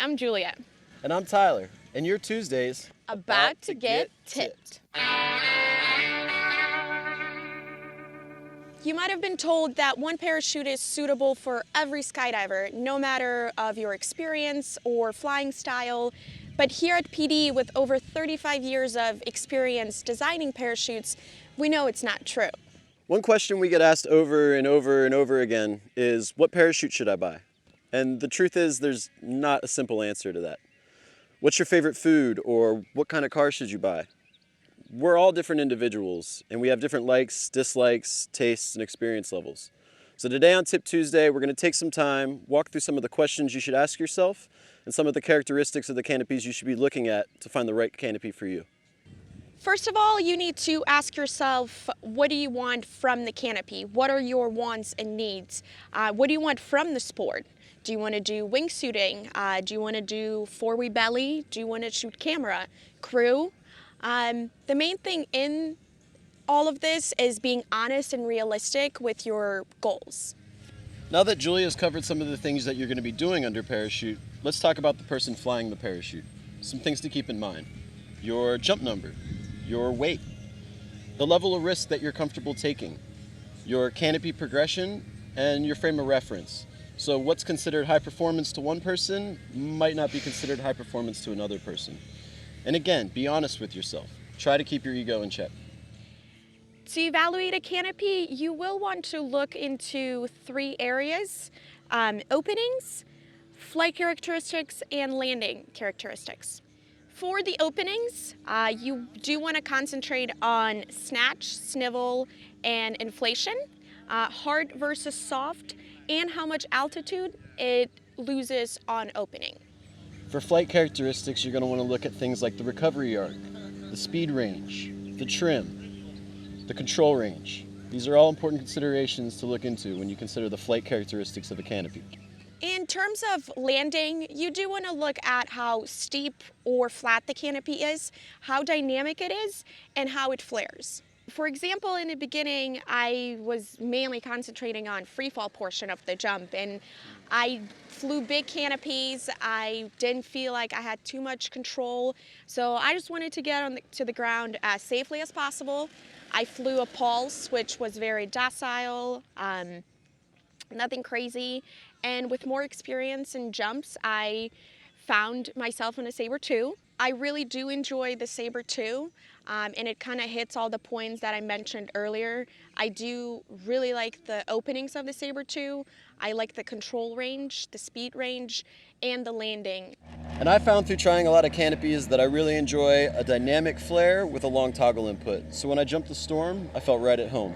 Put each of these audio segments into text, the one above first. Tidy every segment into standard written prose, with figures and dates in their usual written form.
I'm Julia. And I'm Tyler, and your Tuesdays About to get tipped. You might have been told that one parachute is suitable for every skydiver, no matter of your experience or flying style. But here at PD, with over 35 years of experience designing parachutes, we know it's not true. One question we get asked over and over and over again is, what parachute should I buy? And the truth is, there's not a simple answer to that. What's your favorite food, or what kind of car should you buy? We're all different individuals, and we have different likes, dislikes, tastes, and experience levels. So today on Tip Tuesday, we're going to take some time, walk through some of the questions you should ask yourself, and some of the characteristics of the canopies you should be looking at to find the right canopy for you. First of all, you need to ask yourself, what do you want from the canopy? What are your wants and needs? What do you want from the sport? Do you want to do wingsuiting? Do you want to do four-way belly? Do you want to shoot camera? Crew? The main thing in all of this is being honest and realistic with your goals. Now that Julia's covered some of the things that you're going to be doing under parachute, let's talk about the person flying the parachute. Some things to keep in mind. Your jump number, your weight, the level of risk that you're comfortable taking, your canopy progression, and your frame of reference. So what's considered high performance to one person might not be considered high performance to another person. And again, be honest with yourself. Try to keep your ego in check. To evaluate a canopy, you will want to look into three areas: openings, flight characteristics, and landing characteristics. For the openings, you do want to concentrate on snatch, snivel, and inflation, hard versus soft, and how much altitude it loses on opening. For flight characteristics, you're going to want to look at things like the recovery arc, the speed range, the trim, the control range. These are all important considerations to look into when you consider the flight characteristics of a canopy. In terms of landing, you do want to look at how steep or flat the canopy is, how dynamic it is, and how it flares. For example, in the beginning, I was mainly concentrating on free fall portion of the jump, and I flew big canopies. I didn't feel like I had too much control, so I just wanted to get to the ground as safely as possible. I flew a Pulse, which was very docile, nothing crazy, and with more experience in jumps, I found myself in a Sabre 2. I really do enjoy the Sabre 2, and it kind of hits all the points that I mentioned earlier. I do really like the openings of the Sabre 2. I like the control range, the speed range, and the landing. And I found through trying a lot of canopies that I really enjoy a dynamic flare with a long toggle input. So when I jumped the Storm, I felt right at home.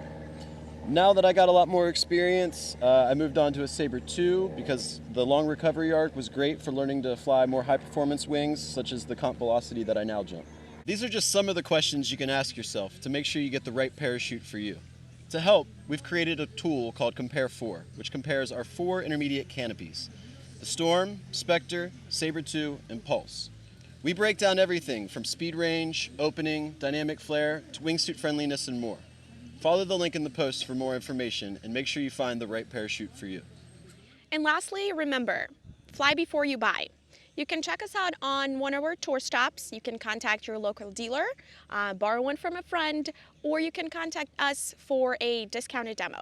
Now that I got a lot more experience, I moved on to a Sabre 2 because the long recovery arc was great for learning to fly more high-performance wings, such as the Comp Velocity that I now jump. These are just some of the questions you can ask yourself to make sure you get the right parachute for you. To help, we've created a tool called Compare 4, which compares our 4 intermediate canopies: the Storm, Spectre, Sabre 2, and Pulse. We break down everything from speed range, opening, dynamic flare, to wingsuit friendliness, and more. Follow the link in the post for more information and make sure you find the right parachute for you. And lastly, remember, fly before you buy. You can check us out on one of our tour stops. You can contact your local dealer, borrow one from a friend, or you can contact us for a discounted demo.